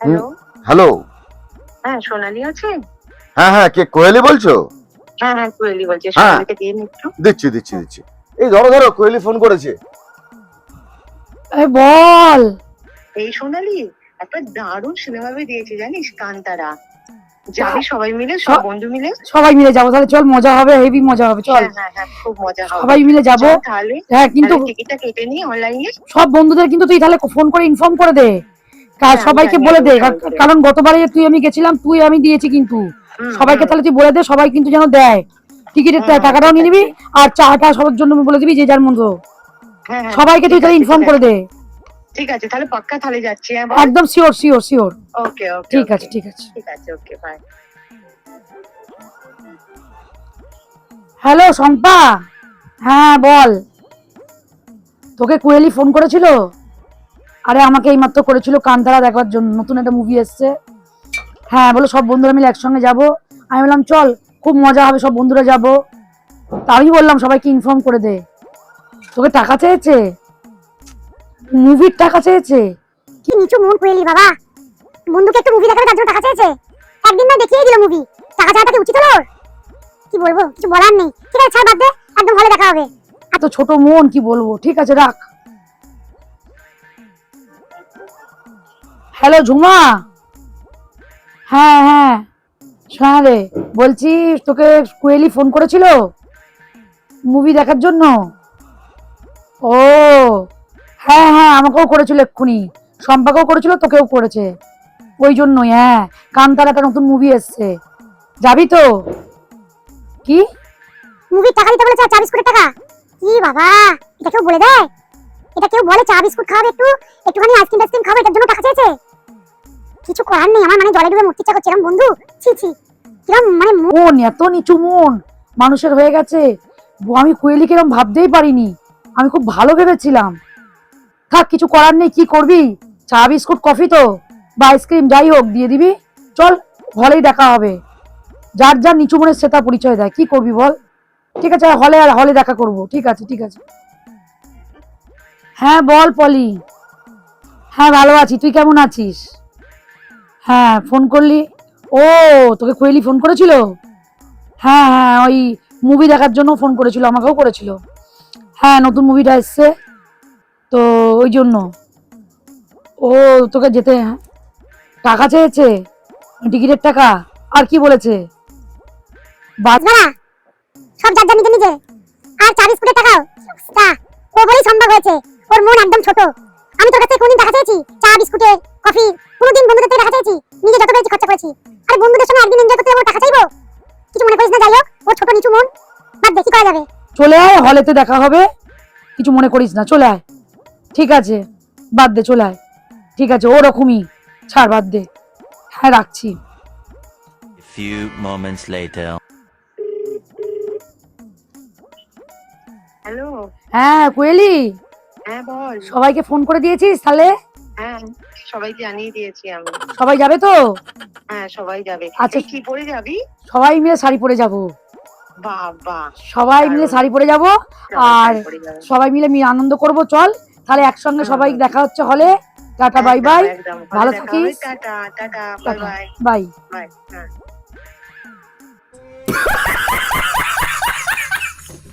Hello. Hello. হ্যাঁ, সোনালি আছে? হ্যাঁ হ্যাঁ, কে কোয়েলি বলছো? হ্যাঁ হ্যাঁ, কোয়েলি বলছি। হ্যাঁ, সোনালিকে দিন একটু। দিচ্ছি দিচ্ছি দিচ্ছি। এই ধরো ধরো, কোয়েলি ফোন করেছে। বল। এই সোনালি, একটা দারুণ সিনেমা দিয়েছে জানিস, কান্তারা। যাবি সবাই মিলে, সব বন্ধু মিলে? সবাই মিলে যাবো তাহলে, চল, মজা হবে, হেভি মজা হবে, চল। হ্যাঁ হ্যাঁ, খুব মজা হবে। সবাই মিলে যাবো তাহলে। হ্যাঁ, কিন্তু টিকিটটা কেটে নি অনলাইনে। সব বন্ধুদের কিন্তু তুই তাহলে ফোন করে ইনফর্ম করে দে, সবাইকে বলে দে, কারণ গতবারে তুই আমি গেছিলাম, তুই আমি দিয়েছি কিন্তু সবাইকে, তাহলে তুই বলে দে সবাই কিন্তু যেন দেয়, টিকিটের টাকাটাও নিয়ে নিবি, আর চাটা সবার জন্য বলে দিবি যে যার মতো। সবাইকে তুই তাহলে ইনফর্ম করে দে। ঠিক আছে, তাহলে পাক্কা তাহলে যাচ্ছি। একদম শিওর শিওর শিওর। ওকে ওকে, ঠিক আছে ঠিক আছে ঠিক আছে, ওকে বাই। হ্যালো শম্পা, হ্যাঁ বল। তোকে কোয়েলি ফোন করেছিল? আরে আমাকে এইমাত্র করেছিল কান্তারা দেখার জন্য, নতুন একটা মুভি এসছে। হ্যাঁ বলো সব বন্ধুরা মিলে একসঙ্গে যাব। আমি বললাম চল, খুব মজা হবে, সব বন্ধুরা যাব। তাই বললাম সবাইকে ইনফর্ম করে দে। তোকে টাকা চেয়েছে, মুভির টাকা চেয়েছে? কি নিচু মন কোয়েলি বাবা, বন্ধুকে একটু মুভি দেখাবে তার জন্য টাকা চেয়েছে। একদিন না দেখিয়ে দিল মুভি, টাকা চাওয়াটা কি উচিত হলো? কি বলবো, কিছু বলার নেই। ঠিক আছে ছাড়, বাদ দে, একদম হলে দেখা হবে। এত ছোট মন, কি বলবো, ঠিক আছে রাখ। হ্যালো ঝুমা, হ্যাঁ হ্যাঁ শোনা রে, বলছি তোকে কোয়েলি ফোন করেছিল মুভি দেখার জন্য? ও হ্যাঁ হ্যাঁ, আমাকেও করেছিল এক্ষুনি, শম্পাকেও করেছিল, তোকেও করেছে। ওই জন্যই, হ্যাঁ, কান্তারা একটা নতুন মুভি এসছে, যাবি তো? কি মুভির টাকা দিতে বলেছে, চা বিস্কুটের টাকা? কি বাবা, এটা কেউ বলে দেয়? এটা কেউ বলে চা বিস্কুট খাবে, একটুখানি আইসক্রিম টাইসক্রিম খাবে, এটার জন্য টাকা চেয়েছে? কিছু করার নেই, আমার মানে জলে ডুবে মরতে ইচ্ছা করছে এরকম বন্ধু। ছি ছি, কিরম মানে মন, এত নিচু মন মানুষের হয়ে গেছে। আমি কোয়েলিকে এরকম ভাবতেই পারিনি, আমি খুব ভালো ভেবেছিলাম। থাক, কিছু করার নেই, কি করবি, চা বিস্কুট কফি তো বা আইসক্রিম যাই হোক দিয়ে দিবি। চল, হলেই দেখা হবে, যার যার নিচু মনের সেটা পরিচয় দেয়, কি করবি বল। ঠিক আছে, হলে আর হলে দেখা করব, ঠিক আছে ঠিক আছে। হ্যাঁ বল পলি। হ্যাঁ ভালো আছি, তুই কেমন আছিস? হ্যাঁ ফোন করলি? ও, তোকে কোয়েলি ফোন করেছিল? হ্যাঁ হ্যাঁ, ওই মুভি দেখার জন্য ফোন করেছিল, আমাকেও করেছিল। হ্যাঁ নতুন মুভিটা এসছে তো ওই জন্য। ও তোকে যেতে টাকা চেয়েছে, টিকিটের টাকা, আর কি বলেছে? বাজনা সব যার যার নিজে নিজে, আর চা বিস্কুটের টাকাও ও বলেই সম্ভব হয়েছে। ওর মন একদম ছোট। আমি তোর কাছে কোনদিন টাকা চেয়েছি চা বিস্কুটের কফি? কোনদিন বন্ধুদের থেকে টাকা চেয়েছি? নিজে যত পেরেছি খরচা করেছি। আর বন্ধুদের সঙ্গে একদিন এনজয় করতে যাবো, টাকা চাইবো? কিছু মনে করিস না, যাই হোক ও ছোট নিচু মন, বাদ দেখি করা যাবে। চলে আয়, হলেতে দেখা হবে, কিছু মনে করিস না, চলে আয়। ঠিক আছে, বাদ দে, চলে আয়। ঠিক আছে, ওরকমই, ছাড়, বাদ দে। হ্যাঁ রাখছি। A few moments later. Hello. হ্যাঁ কোয়েলি, হ্যাঁ বল। সবাইকে ফোন করে দিয়েছিস তাহলে? হ্যাঁ, সবাইকে জানিয়ে দিয়েছি আমি। সবাই যাবে তো? হ্যাঁ সবাই যাবে। আচ্ছা, কি পরে যাবি? সবাই মিলে শাড়ি পরে যাব। বাবা, সবাই মিলে শাড়ি পরে যাব, আর সবাই মিলে আনন্দ করব। চল তাহলে একসঙ্গে সবাই দেখা হচ্ছে হলে। টাটা, বাই বাই, ভালো থাকিস। Tata tata, bye bye bye. By.